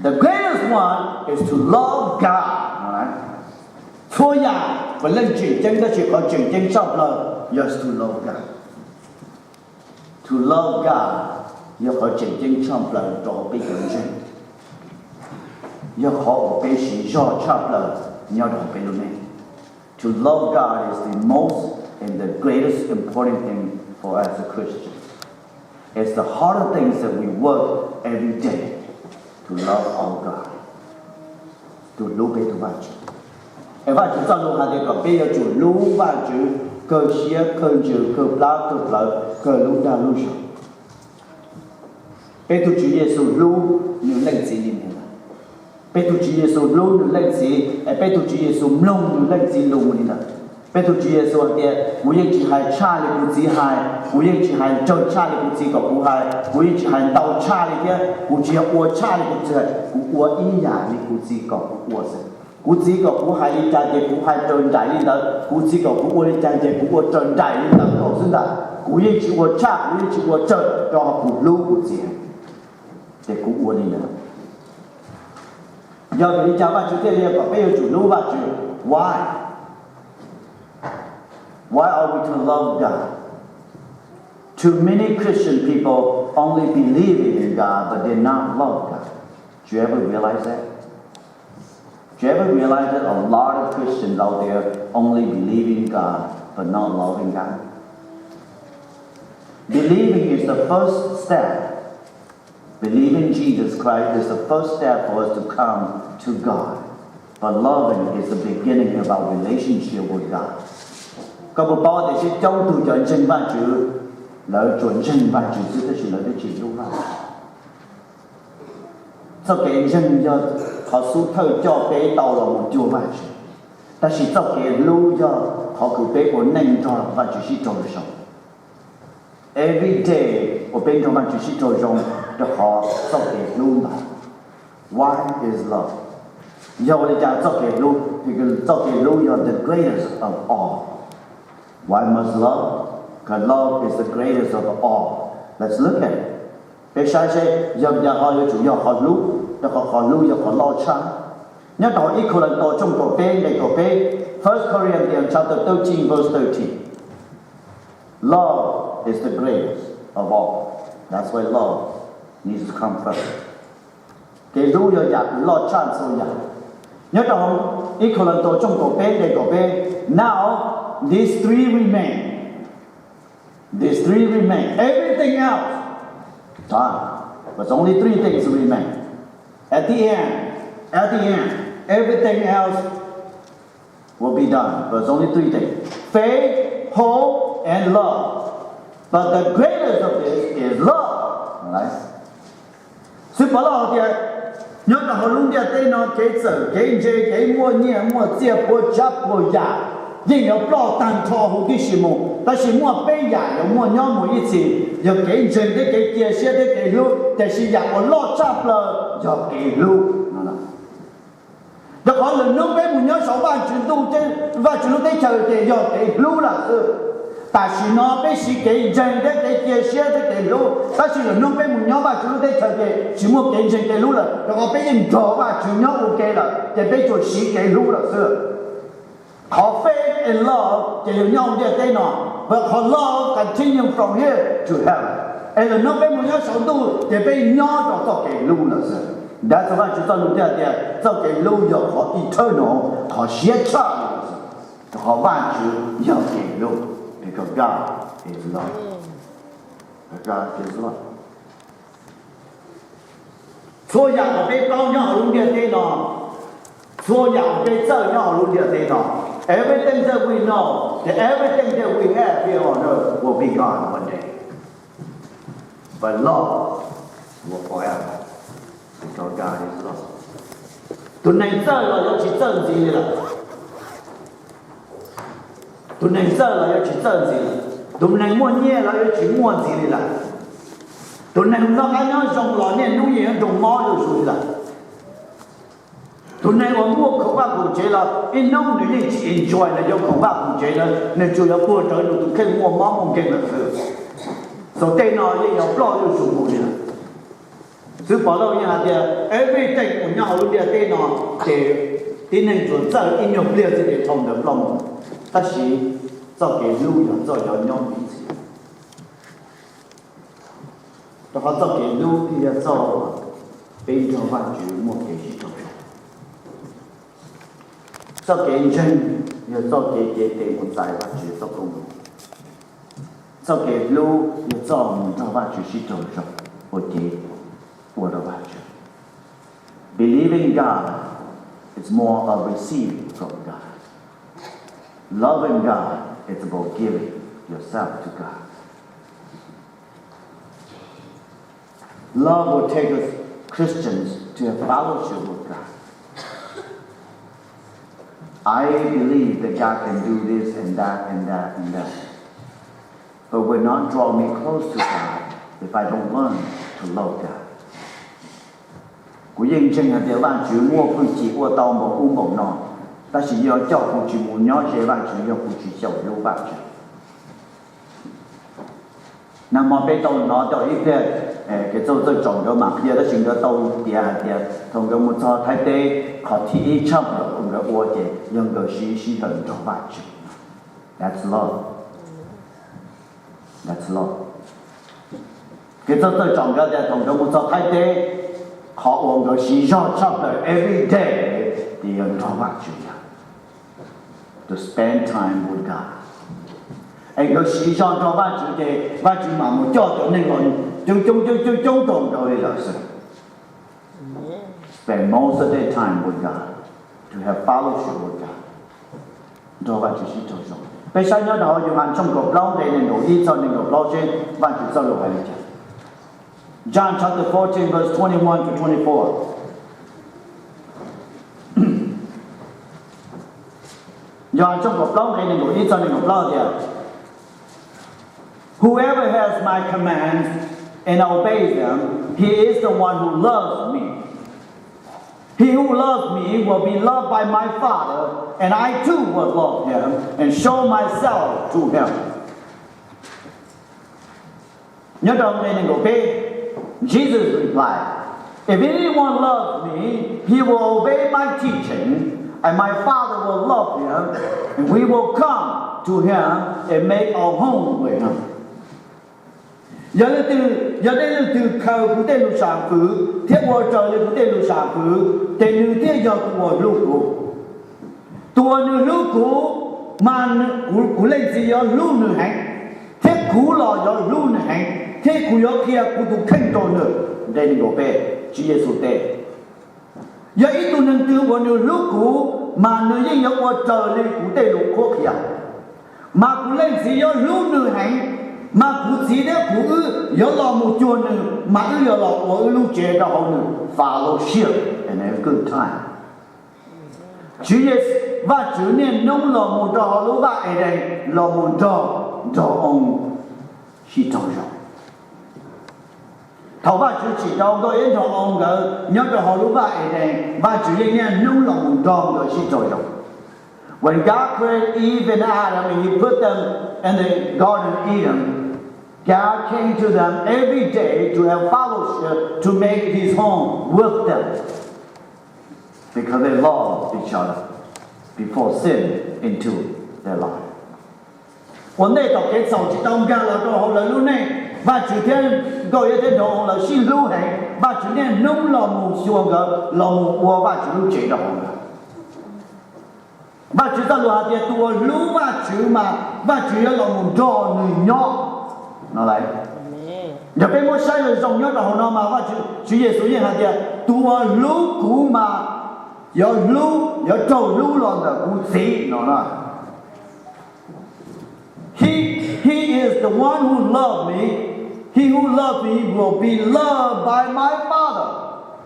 The greatest one is to love God. Alright? Chúa nhà và lên chuyện chân đó chỉ có chuyện chân trong lời. Just to love God. To love God. Yêu có chuyện chân trong lời đó bị gần chân. Yêu có bị sĩ do trong lời nhau đó bị luôn này. To love God is the most and the greatest important thing for us as a Christian. It's the harder things that we work every day to love our God. To love it to watch. If I just don't know how to be able to love watch, cơ xía, cơ chữ, cơ plá, cơ lúc đa lúc sống. Bê tu Chúa Giêsu lưu như lệnh gì liền là. Bê tu Chúa Giêsu lưu như lệnh gì, bê tu Chúa Giêsu lông như lệnh gì lưu liền là. Bê tu Chúa Giêsu thì ngũ yên chỉ hai cha li cụ chỉ hai, ngũ yên chỉ hai châu cha li cụ chỉ có cụ hai, ngũ yên chỉ hai tàu cha li kia, cụ chỉ uo cha li cụ chỉ, cụ uo ý nhà li cụ chỉ có cụ uo gì. Cụ chỉ có cụ hai li cha thì cụ hai trơn đại li đó, cụ chỉ có cụ uo li cha thì cụ uo trơn đại li đó, có xin đó. Cụ yên chỉ uo cha, cụ yên chỉ uo trơn, cho cụ lưu cụ chỉ. Để cụ uo đi nữa. Giờ thì cha ba chú tiên liền có bây giờ chủ lưu ba chú. Why? Why are we to love God? Too many Christian people only believe in God, but they not love God. Do you ever realize that? Do you ever realize that a lot of Christians out there only believe in God, but not loving God? Believing is the first step. Believing Jesus Christ is the first step for us to come to God. But loving is the beginning of our relationship with God. Có một bao thì sẽ trong từ chuẩn chân ba chữ lợi chuẩn chân ba chữ chứ tới chỉ lợi tới chỉ đúng không? Sau cái chân cho họ số thơ cho bé tàu là một chùa ba chữ. Ta chỉ sau cái lưu cho họ cứ bé của nền cho ba chữ chỉ trôi sống. Every day của bên trong ba chữ chỉ trôi sống cho họ sau cái lưu mà. Why is love? Giờ tôi trả sau cái lưu thì cái sau cái lưu là the greatest of all. Why must love? Because love is the greatest of all. Let's look at it. Bây giờ sẽ giờ họ chủ yếu họ lưu, giờ họ lưu giờ họ lo cha. Nhớ đó ít có lần đó trong cổ bé này cổ bé. 1 Corinthians chapter 13 verse 13. Love is the greatest of all. That's why love needs to come first. Cái lưu giờ giặc lo cha số giặc. Nhớ đó ít có lần đó trong cổ bé này cổ bé. Now these three remain. These three remain. Everything else, done. But only three things remain. At the end, everything else will be done. But only three things: faith, hope, and love. But the greatest of this is love. Right? Sự bảo là thì nhớ là họ luôn đi tới nó cái sự cái mua nhẹ mua chia mua chấp mua giả. Nhưng有不但错好啲事物，但是我俾人有我nhau每一次，有幾正的幾介些的幾路，但是人我落閘了，有幾路，有可能能俾我nhau手辦全都即話全都得就嘅有幾路啦是，但是呢俾是幾正的幾介些的幾路，但是人能俾我nhau話全都得就嘅，全部幾正幾路啦，有我俾人做話全nhau OK啦，就俾做十幾路啦是。Our faith and love chỉ nhau như thế nào, but our love continue from here to heaven. And nó bên một nhau sống tu thì bên nhau cho cái lưu là gì? That's why chúng ta lúc đó thì cho cái lưu cho họ eternal, họ siết chặt, họ vạn chữ nhau cái lưu. Because God is love. God is love. Số nhà ở bên cao nhau lúc như thế nào? Số nhà ở bên sâu nhau lúc như thế nào? Everything that we know, everything that we have here on earth will be gone one day. But love will forever. Because God is love. Tuần này giờ là chỉ chân gì là? Tuần này giờ là chỉ chân gì? Tuần này mua nhẹ là chỉ mua gì là? Tuần này nó cái nhau trong lò nên nuôi gì trong mỏ rồi rồi là. Tuần này我mua khẩu bạc cụ chế là in nông nữ đi chỉ enjoy là do khẩu bạc cụ chế là nên chủ yếu mua trở được tụi khen mua món món khen là sự. Sau đây nó là有 block 有什么的。Sự bảo lâu như hạt địa, every day của nhau lúc địa tên nó để tin hình chuẩn giờ in nhục liệt để thông được lòng, ta chỉ cho cái lưu nhận cho nhau bị gì, đó họ cho cái lưu thì là cho bên trong văn chữ một cái gì đó, cho cái chân, là cho cái tiền một giải văn chữ cho công, cho cái lưu là cho một trong văn chữ gì đó rồi, một cái what about you? Believing God is more of receiving from God. Loving God is about giving yourself to God. Love will take us Christians to a fellowship with God. I believe that God can do this and that and that and that. But will not draw me close to God if I don't learn to love God. Cú yên chân hạt địa vạn chữ mua phương chỉ của tàu một u một nọ, ta chỉ do cho phụ chỉ muốn nhớ chế vạn chữ do phụ chỉ chậu lưu vạn chữ. Nam mô bê tàu nó cho ít cái châu châu trồng cái mảng kia đó chính là tàu địa hạt địa, thông cái một cho thái tế họ thị chấp được cùng cái uo chế, nhưng cái sĩ thần cho vạn chữ. That's love. That's love. Cái châu châu trồng cái địa thông cái một cho thái tế họ uống cái sĩ cho chấp được every day thì cho vạn chữ. To spend time with God. Anh có sĩ cho vạn chữ thì vạn chữ mà một cho nên còn chúng đồng rồi là sự. Spend most of their time with God to have fellowship with God. Cho vạn chữ sĩ cho xong. Bây giờ nhớ đó dùng hàng trong cuộc lâu để nên đổi ý cho nên cuộc lâu trên vạn chữ sau lúc hay là John chapter 14 verse 21 to 24. John trong cuộc lâu để nên đổi ý cho nên cuộc lâu thì whoever has my commands and obeys them, he is the one who loves me. He who loves me will be loved by my Father, and I too will love him and show myself to him. Nhớ trong đây nên obey. Jesus replied, if anyone loves me, he will obey my teaching, and my Father will love him, and we will come to him and make our home with him. Giờ đây là từ khâu của tên lục sản phứ, thiết bộ trở lên của tên lục sản phứ, tên nữ thiết giờ của lục cụ. Tùa nữ lục cụ mà của lên gì đó lục nữ hành, thiết cụ lò đó lục nữ hành, thiết cụ đó kia cụ tụ khen đồ nữ. Đây là đồ bê, Chúa Giêsu tê. Giờ ít tụ nâng tư của nữ lục cụ mà nữ dân đó của trở lên của tên lục cụ kia. Mà của lên gì đó lục nữ hành, mà cụ chỉ đấy cụ có lo một chuột nữa mà có lo của lúc chế đó họ nữa fellowship and have a good time. Chúa Giêsu và Chúa nên nông lo một đó lúc và ở đây lo một đó ông chỉ trong rồi. Thầu và Chúa chỉ trong đó yên thọ ông cái nhớ đó họ lúc và ở đây và Chúa nên nông lo một đó rồi chỉ trong rồi. When God created Eve and Adam and He put them in the Garden of Eden, God came to them every day to have fellowship, to make His home with them, because they loved each other before sin into their life. Vấn đề đọc cái sầu chỉ đông ga là đồ là lúc này và chủ thiên gọi cái đồ là xin lưu hành và chủ thiên nông là một xuồng cái là một ua và chủ lưu chế đồ và chủ ta là địa tua lưu và chủ mà và chủ là một đồ người nhỏ nó lại giờ bên một sai rồi dùng nhớ đầu nó mà và chủ Giêsu hiện hạt địa tua lưu cũ mà giờ lưu giờ trâu lưu lon là cũ xí nó là He is the one who loved me. He who loved me will be loved by my Father.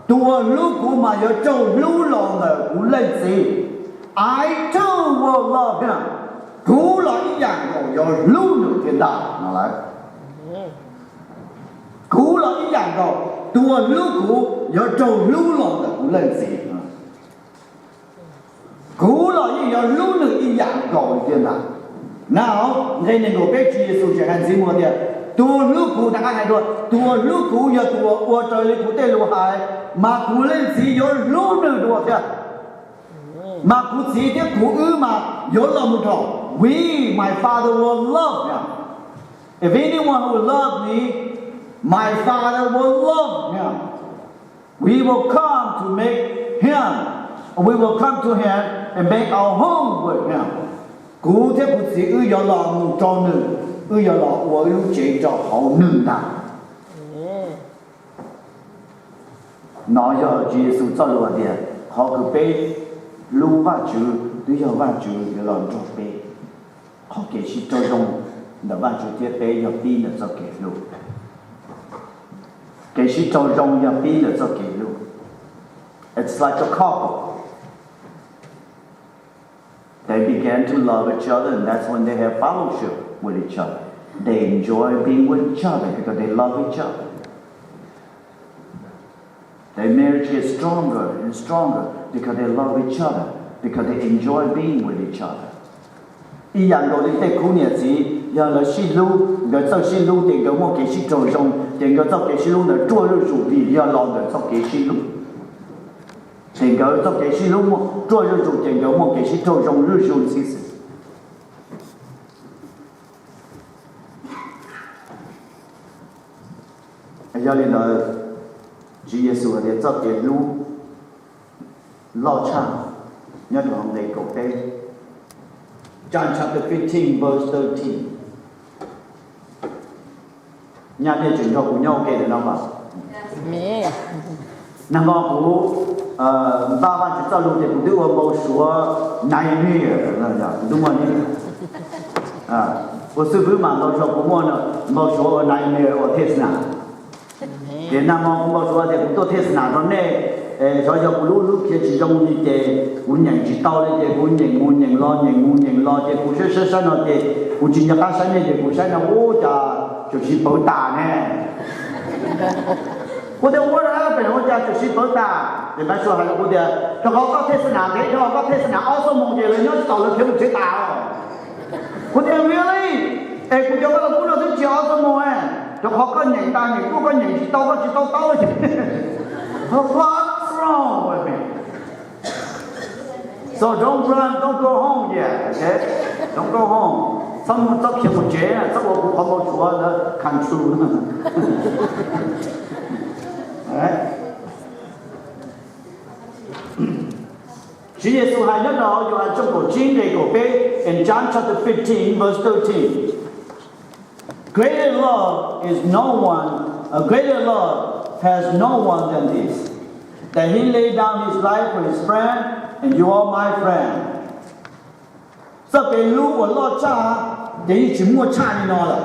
Tua lưu cũ mà giờ trâu lưu lon là cũ lên xí. I too will love him. Cũ là ý dạng của giờ lưu được thiên đàng nó lại. Cũ là ý dạng rồi, tua lưu cũ, giờ trâu lưu lòng là cũ lên gì. Cũ là ý giờ lưu được ý dạng rồi thiên đàng. Nào, đây này ngồi cái Chúa Giêsu chẳng hạn gì mua đi. tua lúc cụ đang hay rồi tua lúc cụ giờ tua ua trời lên cụ tê lúa hại mà cụ lên gì vô lúc nữa đùa thế mà cụ gì thế cụ mà vô lòng một thọ we my father will love him if anyone who love me my father will love him we will come to make him we will come to him and make our home with him cụ thế cụ gì vô lòng cho nữ giờ là我有这着好能的，那要接受做了的，好个被路挖住，都要挖住要让做被，好给是做用，那挖住这被要比的做给路，给是做用要比的做给路 ，it's like a couple. They began to love each other, and that's when they have fellowship with each other. They enjoy being with each other because they love each other. Their marriage is stronger and stronger because they love each other, because they enjoy being with each other. 一样道理，在苦日子，要来西路，要走西路，定个我给西做上，定个走给西路呢，做日主力，要让的走给西路。定个走给西路么，做日主，定个我给西做上日主其实。cho nên là Chúa Giêsu ở đây cho cái lũ lo cha nhất là hôm nay cổ tên John chapter 15 verse 13 nhà này chuyển cho của nhau kể được không ạ? Năm đó của ba bạn chúng ta lúc thì cũng đưa một số này là đúng không nhỉ? Một số bữa mà nó cho của một số này ở thế nào? Việt Nam ông bảo số thì cũng tôi thấy là nó nè cho lúc kia chỉ trong như thế cũng nhận chỉ tao đấy thì cũng nhận lo thì cũng sẽ nó thì cũng chỉ nhận các sản này thì cũng sẽ nó ô cha chủ sĩ bảo tà nè cô thì ô ra cái ô cha chủ sĩ bảo tà thì bác số hay là cô thì cho có thế nào thế cho có thế nào ở số một thì là nhớ tao là thiếu một chế tà cô thì really cô cho có là cô là thứ chiều ở số một cho họ có nhận ta nhận cô có nhận chỉ tao chứ what's wrong with me so don't run don't go home yet okay don't go home some sắp hiện một chế sắp một không một chúa nó can true Chúa Giêsu hay nhất đó Gioan trong cổ chín này cổ bé in John chapter 15 verse 13 Greater love is no one, a greater love has no one than this, that he laid down his life for his friend, and you are my friend. Sau cái lũ của lo cha, thì chỉ mua cha đi nó là.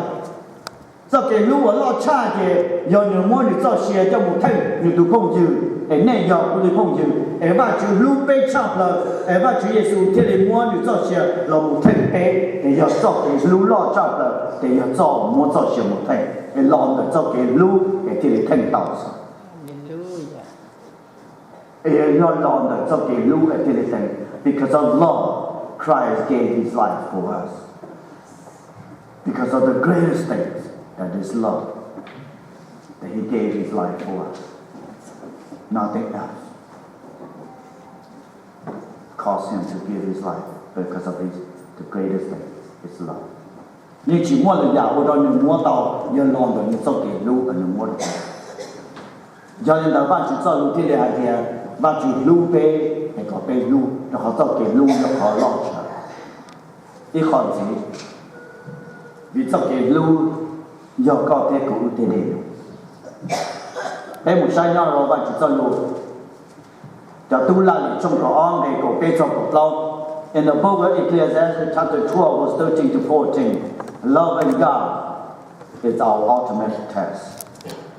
Sau cái lũ của lo cha thì giờ nhiều mua được cho xe cho một thầy, nhiều tụ không chịu, để này giờ cũng được không chịu, để và chịu lũ bê chọc là, để và Chúa Giêsu thì để mua được cho xe là một thầy bê, để giờ cho cái lũ lo chọc là. Để cho mua cho sự một thầy để lo được cho cái lũ để thì thành tạo sao để lo được cho cái lũ để thì thành because of love Christ gave his life for us because of the greatest thing that is love that he gave his life for us nothing else caused him to give his life because of the greatest thing is love nhưng chỉ mua là giả của đó nhưng mua tàu nhưng lòng được những số kỷ lưu ở những mua được cho nên là bạn chỉ cho lưu thì là gì bạn chỉ lưu về để có về lưu để họ cho kỷ lưu để họ lo cho ít khỏi gì vì cho kỷ lưu do có thể cũng thế này đây một sai nhau rồi bạn chỉ cho lưu cho tu là trong có on này có về trong có lâu in the book of Ecclesiastes chapter 12 verse 13 to 14 love and God is our ultimate test.